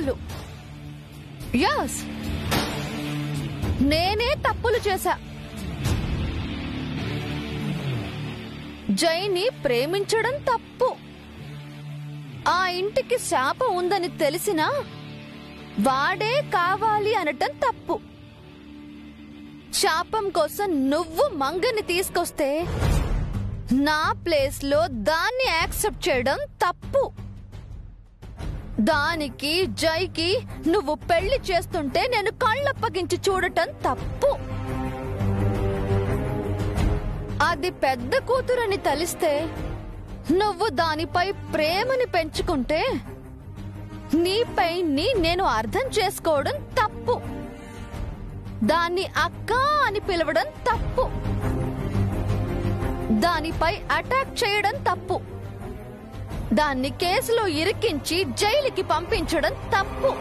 తప్పులు. యస్, నేనే తప్పులు చేశా. జైని ప్రేమించడం తప్పు. ఆ ఇంటికి శాపం ఉందని తెలిసినా వాడే కావాలి అనటం తప్పు. శాపం కోసం నువ్వు మంగని తీసుకొస్తే నా ప్లేస్ లో దాన్ని యాక్సెప్ట్ చేయడం తప్పు. దానికి జైకి నువ్వు పెళ్లి చేస్తుంటే నేను కళ్ళప్పగించి చూడటం తప్పు. అది పెద్ద కూతురని తెలిస్తే నువ్వు దానిపై ప్రేమని పెంచుకుంటే నీపై నేను అర్థం చేసుకోవడం తప్పు. దాన్ని అక్క అని పిలవడం తప్పు. దానిపై అటాక్ చేయడం తప్పు. దాన్ని కేసులో ఇరికించి జైలుకి పంపించడం తప్పు.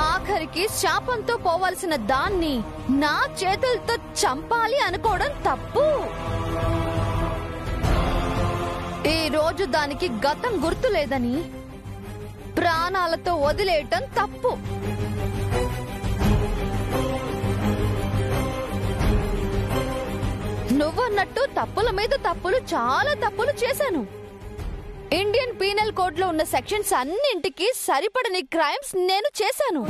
ఆఖరికి శాపంతో పోవాల్సిన దాన్ని నా చేతులతో చంపాలి అనుకోవడం తప్పు. ఈ రోజు దానికి గతం గుర్తులేదని ప్రాణాలతో వదిలేయటం తప్పు. నువ్వన్నట్టు తప్పుల మీద తప్పులు, చాలా తప్పులు చేశాను. ఇండియన్ పీనల్ కోడ్ లో ఉన్న సెక్షన్స్ అన్నింటికి సరిపడని క్రైమ్స్ నేను చేశాను.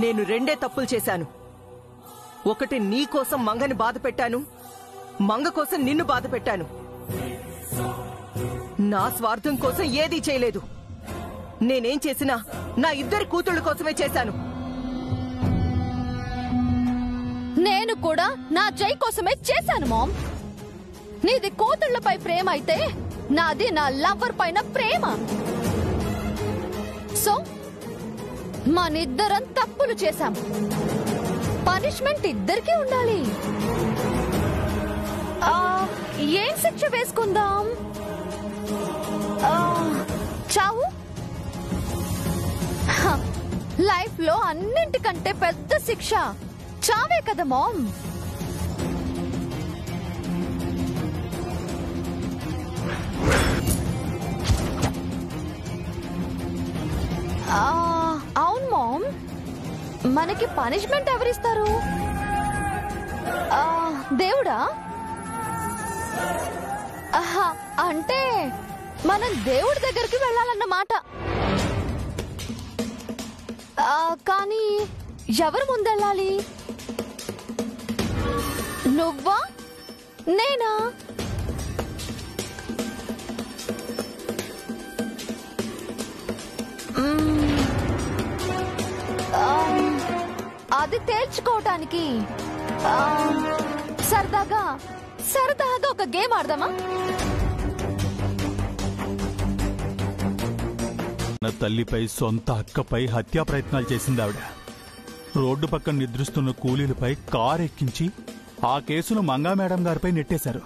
నేను రెండే తప్పులు చేశాను. ఒకటి నీ కోసం మంగని బాధ పెట్టాను, మంగ కోసం నిన్ను బాధ పెట్టాను. నా స్వార్థం కోసం ఏదీ చేయలేదు. నేనేం చేసినా నా ఇద్దరి కూతుళ్ళ కోసమే చేశాను. నేను కూడా నా జై కోసమే చేశాను మామ్. నీది కూతుళ్లపై ప్రేమ అయితే నాది నా లవర్ పైన ప్రేమ. సో మనిద్దరం తప్పులు చేశాం. పనిష్మెంట్ ఇద్దరికీ ఉండాలి. ఏం శిక్ష వేసుకుందాం? చావు. లైఫ్ లో అన్నింటికంటే పెద్ద శిక్ష చావే కదా మామ్. అవును మామ్, మనకి పనిష్మెంట్ ఎవరిస్తారు? దేవుడా? అంటే మనం దేవుడి దగ్గరికి వెళ్ళాలన్నమాట. కానీ ఎవరు ముందెళ్ళాలి? నువ్వా నేనా? అది తేల్చుకోవటానికి సరదాగా ఒక గేమ్ ఆడదామా? నా తల్లిపై సొంత అక్కపై హత్యా ప్రయత్నాలు చేసింది ఆవిడ. రోడ్డు పక్కన నిద్రిస్తున్న కూలీలపై కారు ఎక్కించి ఆ కేసును మంగా మేడం గారిపై నెట్టేశారు.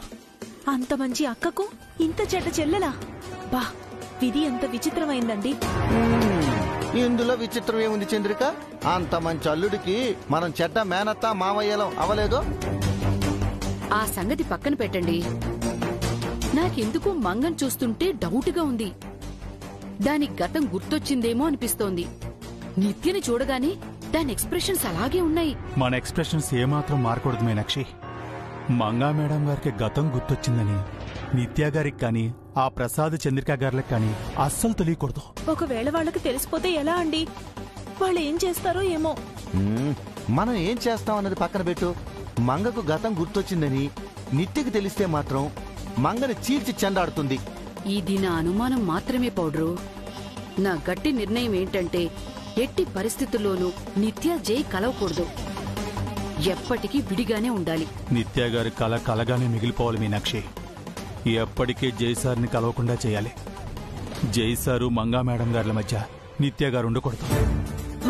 అంత మంచి అక్కకు ఇంత చెడ్డ చెల్లెలా? బా, విధి ఎంత విచిత్రమైందండి. ఇందులో విచిత్రం ఏముంది చంద్రిక? అంత మంచి అల్లుడికి మనం చెడ్డ మేనత్త మామయ్యలం అవలేదు. ఆ సంగతి పక్కన పెట్టండి. నాకెందుకు మంగన్ చూస్తుంటే డౌట్గా ఉంది. దాని గతం గుర్తొచ్చిందేమో అనిపిస్తోంది. నిత్యని చూడగానే దాని ఎక్స్ప్రెషన్స్ అలాగే ఉన్నాయి. మన ఎక్స్ప్రెషన్స్ ఏమాత్రం మారకూడదు మీనాక్షి. మంగా మేడం గారికి గతం గుర్తొచ్చిందని నిత్య గారికి కానీ ఆ ప్రసాద్ చంద్రిక గారికి కానీ అస్సలు తెలియకూడదు. ఒకవేళ వాళ్ళకి తెలిసిపోతే ఎలా అండి? వాళ్ళు ఏం చేస్తారో ఏమో. మనం ఏం చేస్తాం అన్నది పక్కన పెట్టు. మంగకు గతం గుర్తొచ్చిందని నిత్యకి తెలిస్తే మాత్రం మంగని చీల్చి చెండాడుతుంది. ఇది నా అనుమానం మాత్రమే పౌడ్రు. నా గట్టి నిర్ణయం ఏంటంటే ఎట్టి పరిస్థితుల్లోనూ నిత్య జై కలవకూడదు. ఎప్పటికీ విడిగానే ఉండాలి. నిత్య గారి కల కలగానే మిగిలిపోవాలి మీనాక్షి. ఎప్పటికీ జైసార్ని కలవకుండా చేయాలి. జైసారు మంగా మేడం గారి మధ్య నిత్య గారు ఉండకూడదు.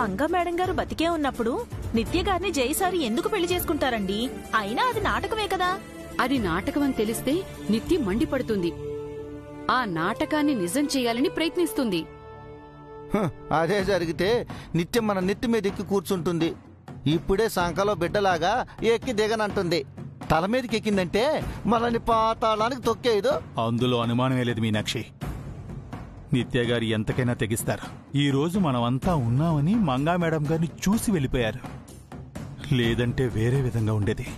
మంగా మేడం గారు బతికే ఉన్నప్పుడు నిత్య గారిని జయసారి ఎందుకు పెళ్లి చేసుకుంటారండి? అయినా అది నాటకమే కదా. అది నాటకమని తెలిస్తే నిత్య మండిపడుతుంది. ఆ నాటకాన్ని నిజం చేయాలని ప్రయత్నిస్తుంది. అదే జరిగితే నిత్యం మన నెత్తి మీద ఎక్కి కూర్చుంటుంది. ఇప్పుడే సంకలో బిడ్డలాగా ఎక్కి దిగనంటుంది. తల మీదకి ఎక్కిందంటే మనల్ని పాతాళానికి తొక్కేదు. అందులో అనుమానమే లేదు మీనాక్షి. నిత్య గారు ఎంతకైనా తెగిస్తారు. ఈ రోజు మనమంతా ఉన్నామని మంగా మేడం గారిని చూసి వెళ్ళిపోయారు. లేదంటే వేరే విధంగా ఉండేది.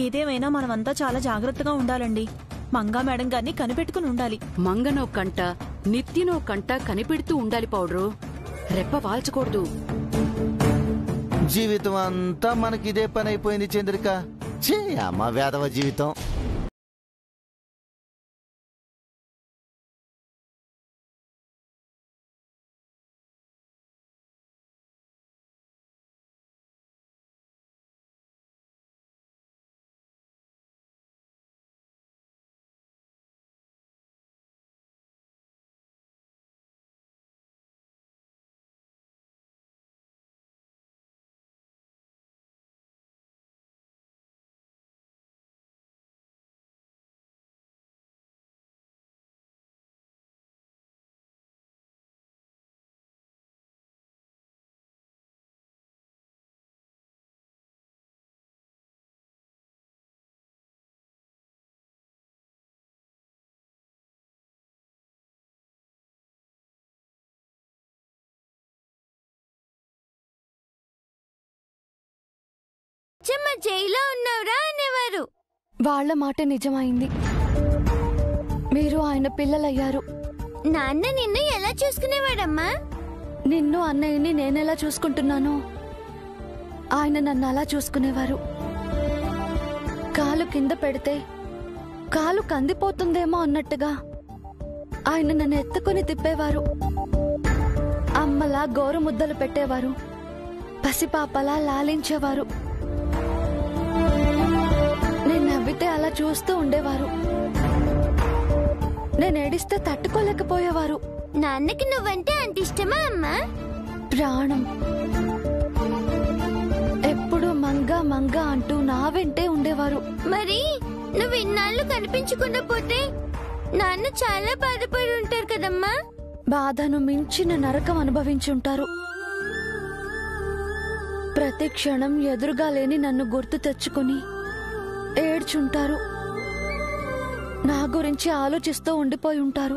ఏదేమైనా మనమంతా చాలా జాగ్రత్తగా ఉండాలండి. మంగా మేడం గారిని కనిపెట్టుకుని ఉండాలి. మంగనో కంట నిత్యనో కంట కనిపెడుతూ ఉండాలి పౌడ్రు. రెప్ప వాల్చకూడదు. జీవితం అంతా మనకిదే పని అయిపోయింది చంద్రిక. ఛీ, అమ్మ వేదవ జీవితం. చెమ్మ జైల్లో ఉన్నవరా అనేవారు. వాళ్ల మాట నిజమైంది. మీరు ఆయన పిల్లలయ్యారు. నాన్న నిన్ను ఎలా చూసుకునేవాడమ్మా? నిన్ను అన్నయ్యని నేనెలా చూసుకుంటున్నాను, ఆయన నన్ను అలా చూసుకునేవారు. కాలు కింద పెడితే కాలు కందిపోతుందేమో అన్నట్టుగా ఆయన నన్ను ఎత్తుకుని తిప్పేవారు. అమ్మలా గోరు ముద్దలు పెట్టేవారు. పసిపాపలా లాలించేవారు. నేను నవ్వితే అలా చూస్తూ ఉండేవారు. నేను ఏడిస్తే తట్టుకోలేకపోయేవారు. నాన్నకి నువ్వంటే అంత ఇష్టమా అమ్మా? ప్రాణం. ఎప్పుడు మంగా మంగా అంటూ నా వెంటే ఉండేవారు. మరి నువ్వు ఇన్నాళ్ళు కనిపించకుండా పోతే నాన్న చాలా బాధపడి ఉంటారు కదమ్మా. బాధను మించిన నరకం అనుభవించుంటారు. ప్రతి క్షణం ఎదురుగా లేని నన్ను గుర్తు తెచ్చుకుని ఏడ్చుంటారు. నా గురించి ఆలోచిస్తూ ఉండిపోయి ఉంటారు.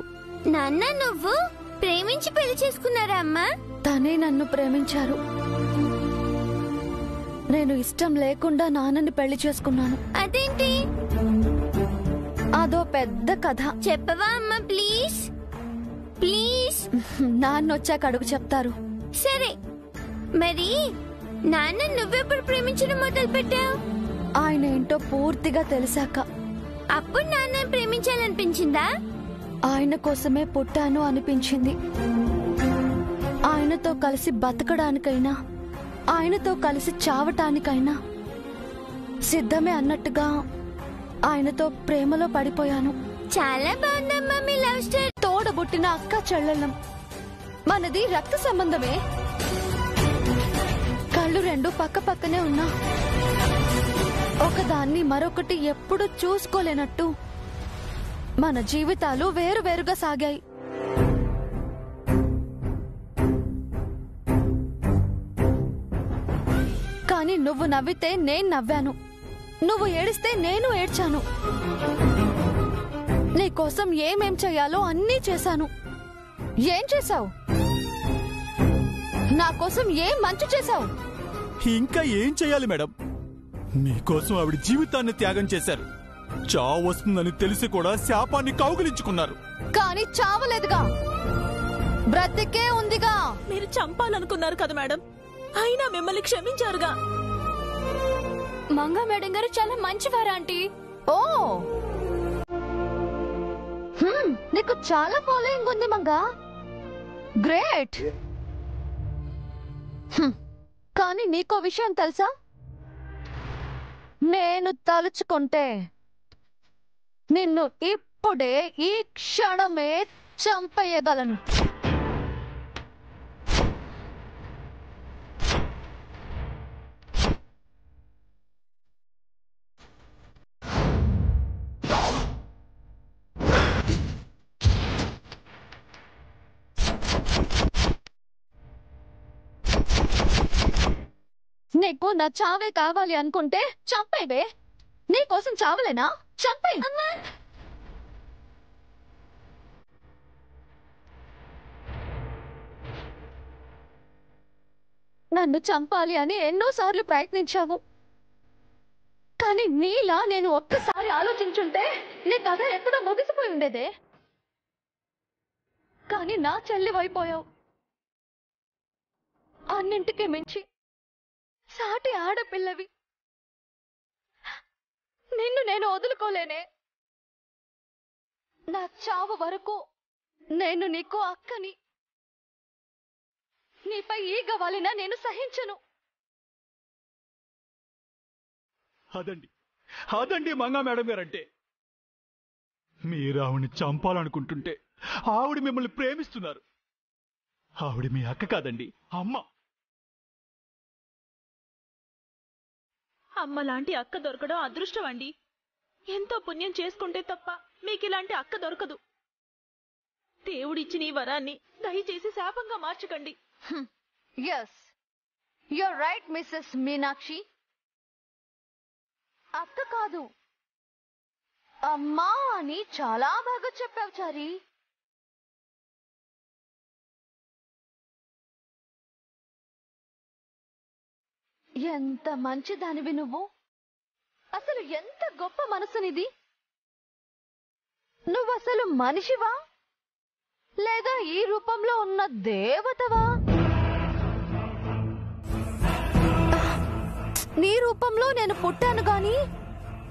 నాన్న నువ్వు ప్రేమించి పెళ్లి చేసుకున్నారా అమ్మా? తనే నన్ను ప్రేమించారు. నేను ఇష్టం లేకుండా నాన్నని పెళ్లి చేసుకున్నాను. అదేంటి? అదో పెద్ద కథ. చెప్పవా అమ్మా ప్లీజ్ ప్లీజ్. నాన్న వచ్చాక అడుగు చెప్తారు. సరే, మరి నాన్న నువ్వెప్పుడు ప్రేమించడం మొదలు పెట్టావు? ఆయన ఏంటో పూర్తిగా తెలిసాక. అప్పుడు నాన్న ప్రేమించాలనిపించిందా? ఆయన కోసమే పుట్టాను అనిపించింది. ఆయనతో కలిసి బతకడానికైనా ఆయనతో కలిసి చావటానికైనా సిద్ధమే అన్నట్టుగా ఆయనతో ప్రేమలో పడిపోయాను. చాలా బాగుందమ్మా మీ లవ్ స్టోరీ. తోడబుట్టిన అక్క చెల్లెళ్ళం. మనది రక్త సంబంధమే. కళ్ళు రెండు పక్క పక్కనే ఉన్నా ఒకదాన్ని మరొకటి ఎప్పుడు చూసుకోలేనట్టు మన జీవితాలు వేరు వేరుగా సాగాయి. కానీ నువ్వు నవ్వితే నేను నవ్వాను, నువ్వు ఏడిస్తే నేను ఏడ్చాను. నీకోసం ఏమేం చెయ్యాలో అన్నీ చేశాను. ఏం చేశావు? నా కోసం ఏం మంచి చేశావు? ఇంకా ఏం చెయ్యాలి మేడం? మీకోసం ఆవిడ జీవితాన్ని త్యాగం చేశారు. చావు వస్తుందని తెలిసి కూడా శాపాన్ని కౌగిలించుకున్నారు. కానీ చావలేదుగా, బ్రతికే ఉందిగా. మీరు చంపాలనుకున్నారు కదా మేడం, అయినా మిమ్మల్ని క్షమించారుగా. మంగా మేడం గారు చాలా మంచివారా ఆంటీ? ఓ, నీకు చాలా ఫాలోయింగ్ ఉంది మంగా. గ్రేట్. కానీ నీకో విషయం తెలుసా? నేను తలుచుకుంటే నిన్ను ఇప్పుడే ఈ క్షణమే చంపేయగలను. నీకు నా చావే కావాలి అనుకుంటే చంపేవే. నీకోసం చావలేనా? చంపే. నన్ను చంపాలి అని ఎన్నోసార్లు ప్రయత్నించావు, కానీ నీలా నేను ఒక్కసారి ఆలోచించుంటే నీ కథ ఎక్కడో ముగిసిపోయి ఉండేదే. కానీ నా చెల్లి అయిపోయావు. అన్నింటికి మించి సాటి ఆడపిల్లవి. నిన్ను నేను వదులుకోలేనే. నా చావు వరకు నేను నీకు అక్కని. నీపై ఈగ వాలినా నేను సహించను. అదండి మంగా మేడం గారంటే. మీరు ఆవిడ్ని చంపాలనుకుంటుంటే ఆవిడ మిమ్మల్ని ప్రేమిస్తున్నారు. ఆవిడ మీ అక్క కాదండి, అమ్మ. అమ్మ లాంటి అక్క దొరకడం అదృష్టం అండి. ఎంతో పుణ్యం చేసుకుంటే తప్ప మీకు ఇలాంటి అక్క దొరకదు. దేవుడిచ్చిన ఈ వరాన్ని దయచేసి శాపంగా మార్చకండి. Yes, you're right Mrs Meenakshi. అక్క కాదు, అమ్మా అని చాలా బాగా చెప్పావు చారి. ఎంత మంచిదానివి నువ్వు. అసలు ఎంత గొప్ప మనసునిది. నువ్వసలు మనిషివా లేదా ఈ రూపంలో ఉన్న దేవతవా? నీ రూపంలో నేను పుట్టాను గాని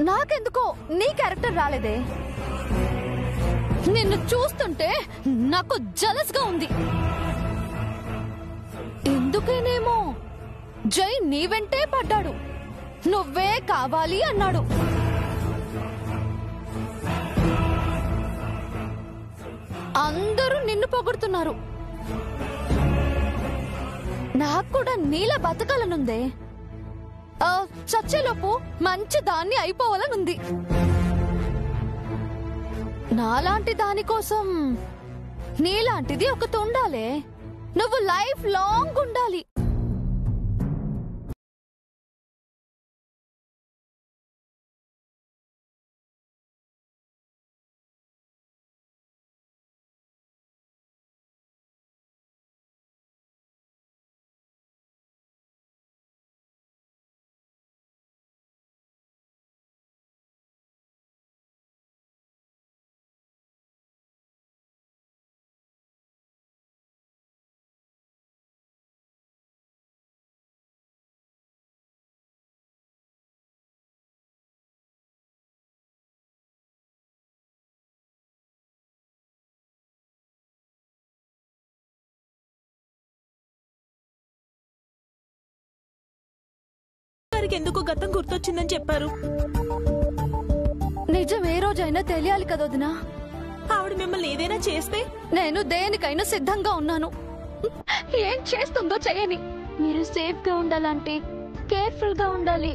నాకెందుకో నీ క్యారెక్టర్ రాలేదే. నిన్ను చూస్తుంటే నాకు జలస్ గా ఉంది. ఎందుకేనేమో జై నీ వెంటే పడ్డాడు. నువ్వే కావాలి అన్నాడు. అందరూ నిన్ను పొగుడుతున్నారు. నాకు కూడా నీలా బతకాలనుందే. చచ్చేలోపు మంచి దాన్ని అయిపోవాలనుంది. నాలాంటి దానికోసం నీలాంటిది ఒకటి ఉండాలే. నువ్వు లైఫ్ లాంగ్ ఉండాలి. ఎందుకు గతం గుర్తొచ్చిందని చెప్పారు. నిజం ఏ రోజైనా తెలియాలి కదొదినా. ఆవిడ మిమ్మల్ని ఏదైనా చేస్తే నేను దేనికైనా సిద్ధంగా ఉన్నాను. ఏం చేస్తుందో చేయని. మీరు సేఫ్ గా ఉండాలంటే కేర్ఫుల్ గా ఉండాలి.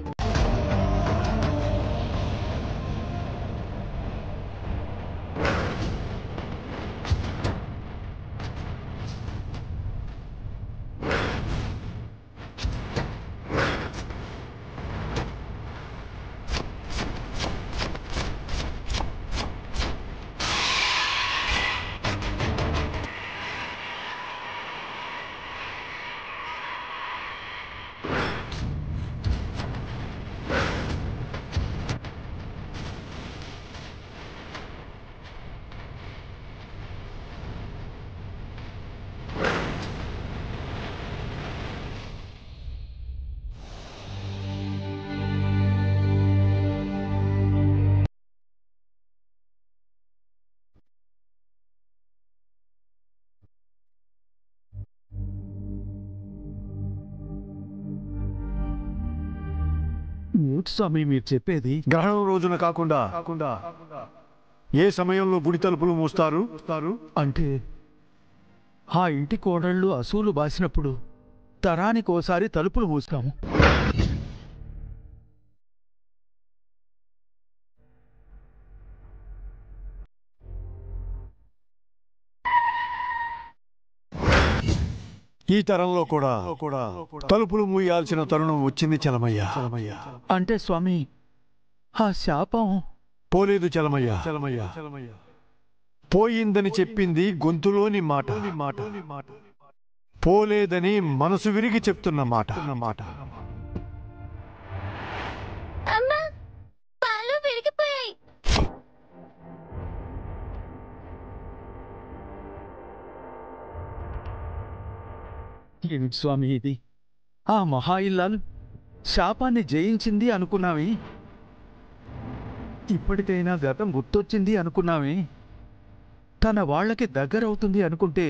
స్వామి మీరు చెప్పేది గ్రహణం రోజున కాకుండా ఏ సమయంలో గుడి తలుపులు మూస్తారు అంటే ఆ ఇంటి కోడళ్ళు అసూలు బాసినప్పుడు తరానికి ఓసారి తలుపులు మూస్తాము. ఈ తరంలో కూడా తలుపులు మూయాల్సిన తరుణం వచ్చింది చలమయ్య. అంటే స్వామి ఆ శాపం పోలేదు చలమయ్య. పోయిందని చెప్పింది గొంతులోని మాట, పోలేదని మనసు విరిగి చెప్తున్న మాట. అమ్మా, పాలు విరిగిపోయాయి. ఏమిటి స్వామి ఇది? ఆ మహా ఇల్లాలు శాపాన్ని జయించింది అనుకున్నావి, ఇప్పటికైనా గతం గుర్తొచ్చింది అనుకున్నావి, తన వాళ్ళకి దగ్గరవుతుంది అనుకుంటే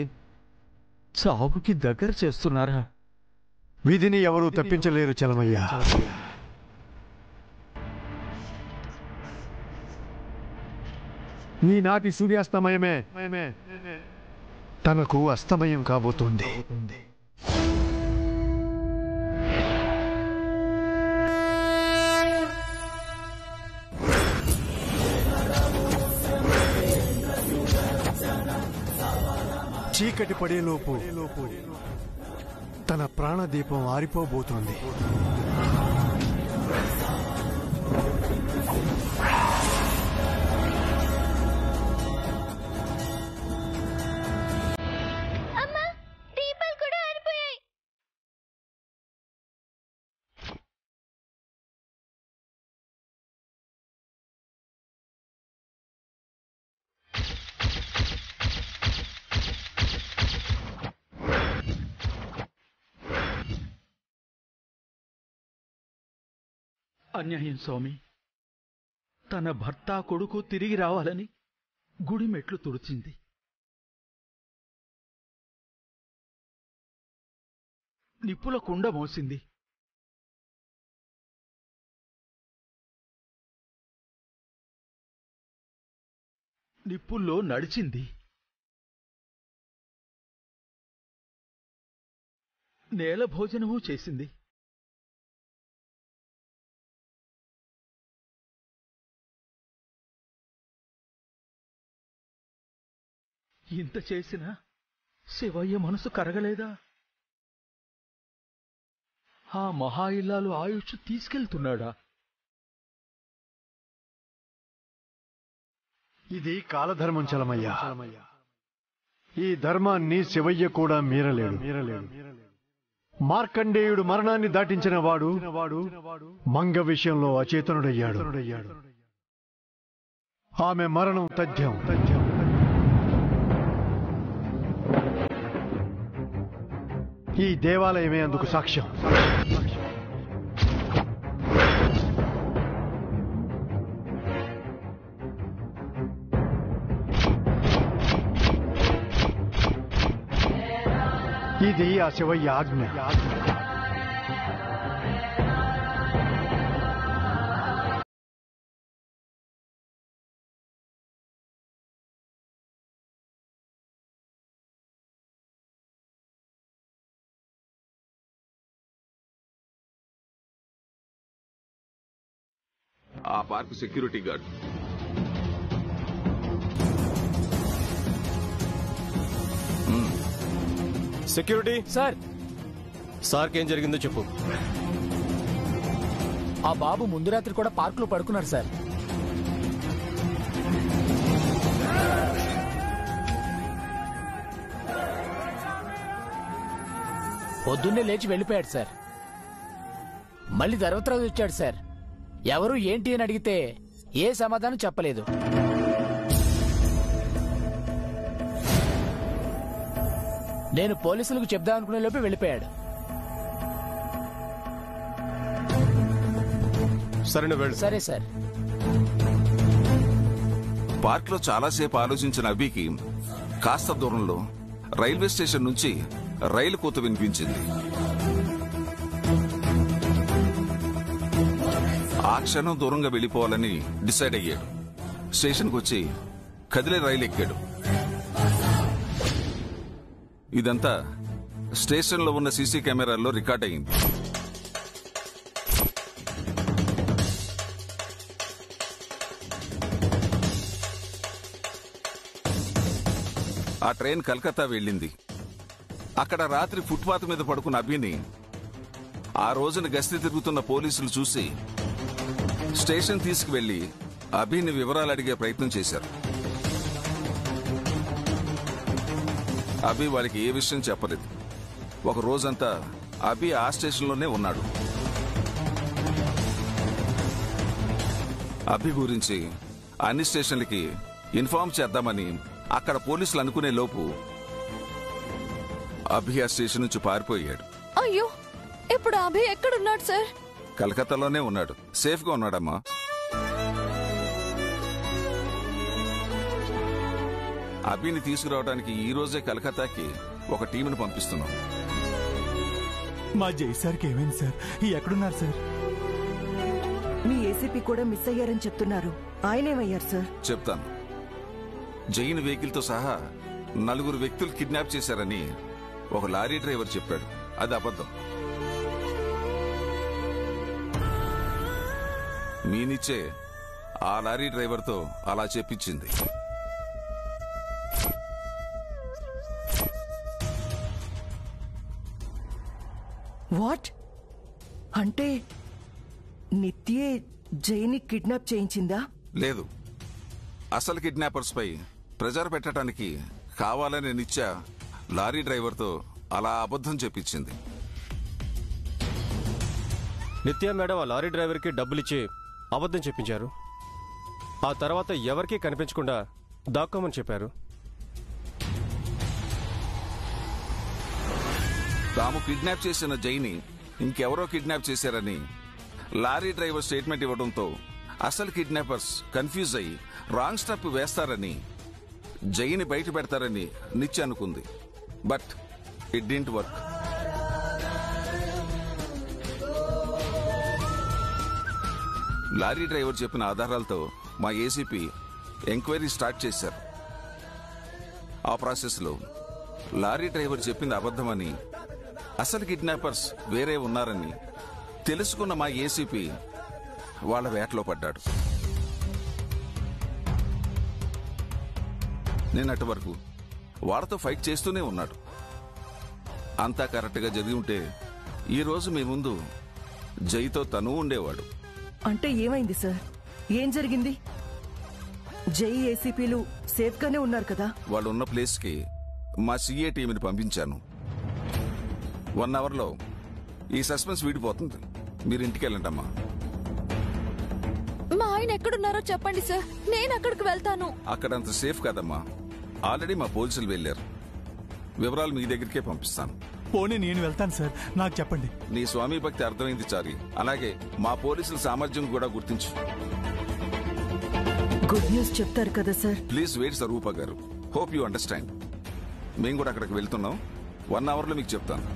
చావుకి దగ్గర చేస్తున్నారా? విధిని ఎవరూ తప్పించలేరు చలమయ్య. ఈనాటి సూర్యాస్తమయమే తనకు అస్తమయం కాబోతుంది. చీకటి పడేలోపు తన ప్రాణదీపం ఆరిపోబోతోంది. అమ్మా, దీపాలు కూడా ఆరిపోయాయి. అన్యాయం స్వామి. తన భర్త కొడుకు తిరిగి రావాలని గుడి మెట్లు తుడిచింది. నిప్పుల కుండ మోసింది. నిప్పుల్లో నడిచింది. నేల భోజనమూ చేసింది. ఇంత చేసినా శివయ్య మనసు కరగలేదా? ఆ మహా ఇల్లాలు ఆయుష్ తీసుకెళ్తున్నాడా? ఇది కాలధర్మం చలమయ్య. ఈ ధర్మాన్ని శివయ్య కూడా మీరలేడు. మార్కండేయుడు మరణాన్ని దాటించిన వాడు మంగ విషయంలో అచేతనుడయ్యాడు. ఆమె మరణం తథ్యం. ఈ దేవాలయమే అందుకు సాక్ష్యం. ఇది ఆ శివయ్య ఆజ్ఞ. ఆ park security guard. Security sir, సార్కి ఏం జరిగిందో చెప్పు. ఆ బాబు ముందు రాత్రి కూడా పార్కులో పడుకున్నారు సార్. పొద్దున్నే లేచి వెళ్ళిపోయాడు సార్. మళ్ళీ తర్వాత రోజు వచ్చాడు సార్. ఎవరు ఏంటి అని అడిగితే ఏ సమాధానం చెప్పలేదు. నేను పోలీసులకు చెప్దామనుకునే లోపే వెళ్ళిపోయాడు. సరే వెళ్ళు. సరే సార్. పార్క్ లో చాలాసేపు ఆలోచించిన అభికి కాస్త దూరంలో రైల్వే స్టేషన్ నుంచి రైలు కూత వినిపించింది. ఆ క్షణం దూరంగా వెళ్లిపోవాలని డిసైడ్ అయ్యాడు. స్టేషన్కి వచ్చి కదిలే రైలు ఎక్కాడు. ఇదంతా స్టేషన్లో ఉన్న సీసీ కెమెరాల్లో రికార్డ్ అయింది. ఆ ట్రైన్ కలకత్తా వెళ్ళింది. అక్కడ రాత్రి ఫుట్పాత్ మీద పడుకున్న అభిని ఆ రోజున గస్తీ తిరుగుతున్న పోలీసులు చూసి స్టేషన్ తీసుకువెళ్లి అభిని వివరాలు అడిగే ప్రయత్నం చేశారు. అభి వాళ్ళకి ఏ విషయం చెప్పలేదు. ఒక రోజంతా అభి ఆ స్టేషన్లోనే ఉన్నాడు. అభి గురించి అన్ని స్టేషన్లకి ఇన్ఫార్మ్ చేద్దామని అక్కడ పోలీసులు అనుకునే లోపు అభి ఆ స్టేషన్ నుంచి పారిపోయాడు. అయ్యో, ఇప్పుడు అభి ఎక్కడున్నాడు సార్? కలకత్తాలోనే ఉన్నాడు. సేఫ్ గా ఉన్నాడమ్మా. అభిని తీసుకురావడానికి ఈ రోజే కలకత్తాకి ఒక టీంను పంపిస్తున్నాం. మా జై సార్కి ఏమైంది సార్? ఎక్కడున్నారు సార్? మీ ఏసీపీ కూడా మిస్ అయ్యారని చెప్తున్నారు. ఆయనేమయ్యారు సార్? చెప్తాను. జైన్ వెహికల్ తో సహా 4 వ్యక్తులు కిడ్నాప్ చేశారని ఒక లారీ డ్రైవర్ చెప్పాడు. అది అబద్ధం. మీనిచ్చే ఆ లారీ డ్రైవర్ తో అలా చెప్పించింది. వాట్? అంటే నిత్యే జైని కిడ్నాప్ చేయించిందా? లేదు, అసలు కిడ్నాపర్స్ పై ప్రెజర్ పెట్టడానికి కావాలని నిత్య లారీ డ్రైవర్ తో అలా అబద్ధం చెప్పించింది. నిత్య మేడం ఆ లారీ డ్రైవర్కి డబ్బులిచ్చి అబద్ధం చెప్పించారు. ఆ తర్వాత ఎవరికీ కనిపించకుండా దాక్కోమని చెప్పారు. తాము కిడ్నాప్ చేసిన జైని ఇంకెవరో కిడ్నాప్ చేశారని లారీ డ్రైవర్ స్టేట్మెంట్ ఇవ్వడంతో అసలు కిడ్నాపర్స్ కన్ఫ్యూజ్ అయి రాంగ్ స్టెప్ వేస్తారని, జైని బయట పెడతారని నిత్య అనుకుంది. But it didn't work. Lorry driver చెప్పిన ఆధారాలతో మా ఏసీపీ ఎంక్వైరీ స్టార్ట్ చేశారు. ఆ ప్రాసెస్ లో లారీ డ్రైవర్ చెప్పింది అబద్ధమని, అసలు కిడ్నాపర్స్ వేరే ఉన్నారని తెలుసుకున్న మా ఏసీపీ వాళ్ళ వేటలో పడ్డాడు. నిన్నటి వరకు వాళ్ళతో ఫైట్ చేస్తూనే ఉన్నాడు. అంతా కరెక్ట్ గా జరిగి ఉంటే ఈ రోజు మీ ముందు జైతో తను ఉండేవాడు. అంటే ఏమైంది సార్? ఏం జరిగింది? జై ఏసీపీలు సేఫ్ గానే ఉన్నారు కదా? వాళ్ళు ఉన్న ప్లేస్ కి మా సిఏ టీంని పంపించాను. 1 అవర్లో ఈ సస్పెన్స్ వీడిపోతుంది. మీరు ఇంటికి వెళ్ళండి అమ్మా. మా ఆయన ఎక్కడున్నారో చెప్పండి సార్, నేను అక్కడికి వెళ్తాను. అక్కడంత సేఫ్ కాదమ్మా. ఆల్రెడీ మా పోలీసులు వెళ్లారు. వివరాలు మీ దగ్గరికే పంపిస్తాను. పోనీ నేను వెళ్తాను సార్, నాకు చెప్పండి. నీ స్వామి భక్తి అర్థమైంది చారి. అలాగే మా పోలీసుల సామర్థ్యం కూడా గుర్తించు. గుడ్ న్యూస్ చెప్తారు కదా సార్? ప్లీజ్ వెయిట్ స్వరూప గారు. Hope you understand. మేము కూడా అక్కడికి వెళ్తున్నాం. 1 అవర్లో మీకు చెప్తాను.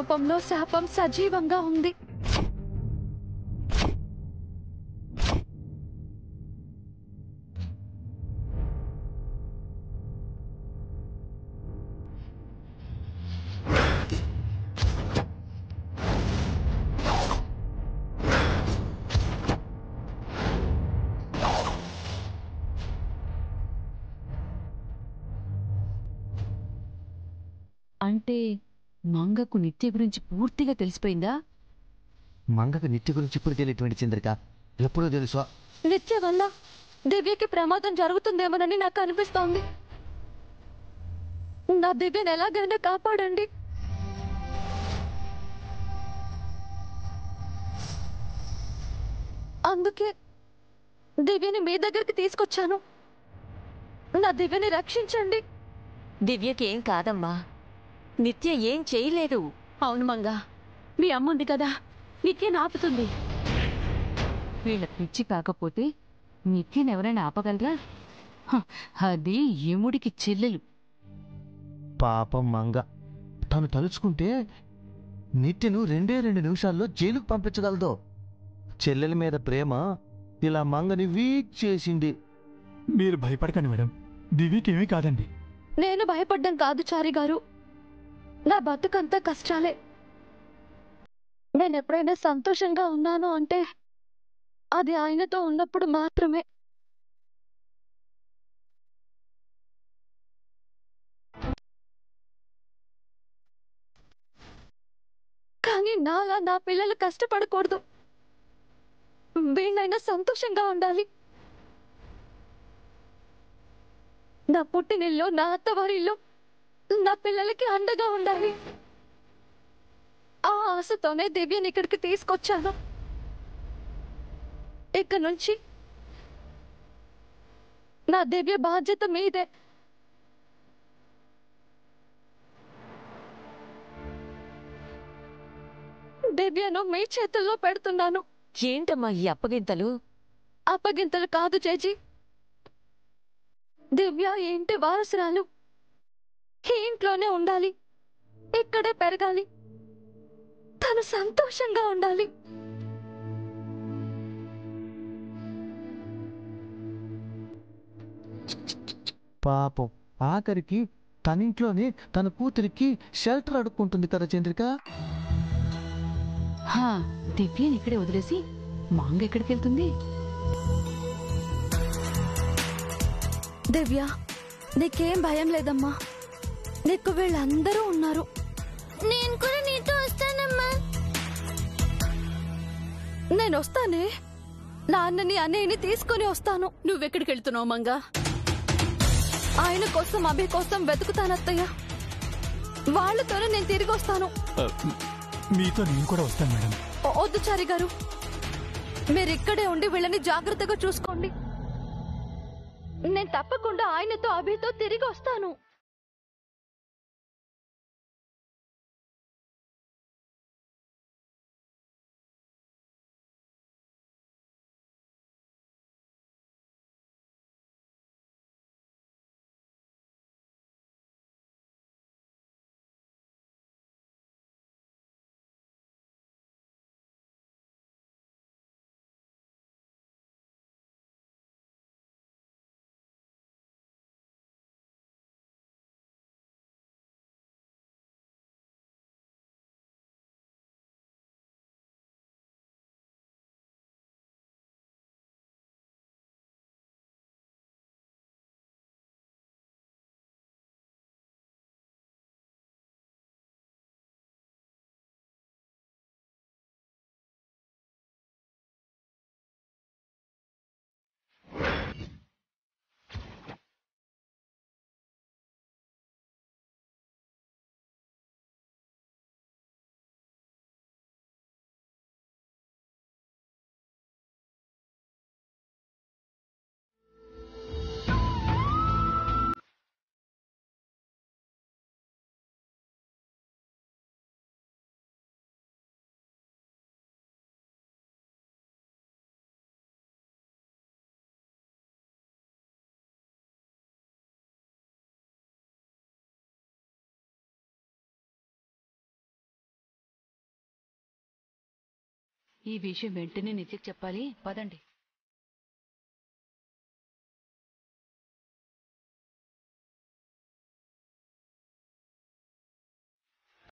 రూపంలో శాపం సజీవంగా ఉంది. అంటే మంగకు నిత్య గురించి పూర్తిగా తెలిసిపోయిందా? మంగకు నిత్య గురించి ఇప్పుడు తెలియటువంటి చంద్రిక, ఎప్పుడో తెలుసా? నిత్య వల్ల దివ్యకి ప్రమాదం జరుగుతుందేమోనని నాకు అనిపిస్తోంది. నా దివ్యను ఎలాగైనా కాపాడండి. అందుకే దివ్యని మీ దగ్గరికి తీసుకొచ్చాను. నా దివ్యని రక్షించండి. దివ్యకి ఏం కాదమ్మా, నిత్య ఏం చేయలేదు. అవును మంగా, మీ అమ్ముంది కదా, నిత్యను ఆపుతుంది. వీళ్ళ పిచ్చి కాకపోతే నిత్యను ఎవరైనా ఆపగలరా? అది యముడికి చెల్లెలు. పాపం మంగ, తను తలుచుకుంటే నిత్యను 2 నిమిషాల్లో జైలుకు పంపించగలదు. చెల్లెల మీద ప్రేమ ఇలా మంగని వీక్ చేసింది. మీరు భయపడకండి మేడం, దివ్యకి ఏమీ కాదండి. నేను భయపడ్డం కాదు చారి గారు, నా బతుకంతా కష్టాలే. నేను ఎప్పుడైనా సంతోషంగా ఉన్నాను అంటే అది ఆయనతో ఉన్నప్పుడు మాత్రమే. కానీ నాలా నా పిల్లలు కష్టపడకూడదు. వీళ్ళైనా సంతోషంగా ఉండాలి. నా పుట్టినిల్లు, నా అత్తవారిల్లు నా పిల్లలకి అండగా ఉండాలి. ఆ ఆశతోనే దివ్యని ఇక్కడికి తీసుకొచ్చాను. ఇక నుంచి నా దివ్య బాధ్యత మీదే. దివ్యను మీ చేతుల్లో పెడుతున్నాను. ఏంటమ్మా ఈ అప్పగింతలు? అప్పగింతలు కాదు చేజీ, దివ్య ఈ ఇంటి వారసురాలు. ఈ ఇంట్లోనే ఉండాలి, ఇక్కడే పెరగాలి, తను సంతోషంగా ఉండాలి. పాపం, ఆఖరికి తనింట్లోనే తన కూతురికి షెల్టర్ అడుక్కుంటుంది కదా చంద్రిక. దివ్యని ఇక్కడే వదిలేసి మంగ ఎక్కడికి వెళ్తుంది? దివ్య, నీకేం భయం లేదమ్మా, నీకు వీళ్ళందరూ ఉన్నారు. నేను కూడా నీతో వస్తానమ్మా. నేను వస్తానే, నాన్నని అన్నయ్యని తీసుకుని వస్తాను. నువ్వెక్కడికి వెళ్తున్నావు మంగా? ఆయన కోసం అభి కోసం వెతుకుతానత్తయ్య. వాళ్ళతోనే నేను తిరిగి వస్తాను. మీతో నేను కూడా వస్తాను మేడం. వద్దు చారి గారు, మీరు ఇక్కడే ఉండి వీళ్ళని జాగ్రత్తగా చూసుకోండి. నేను తప్పకుండా ఆయనతో అభితో తిరిగి వస్తాను. ఈ విషయం వెంటనే నిత్యకు చెప్పాలి. పదండి.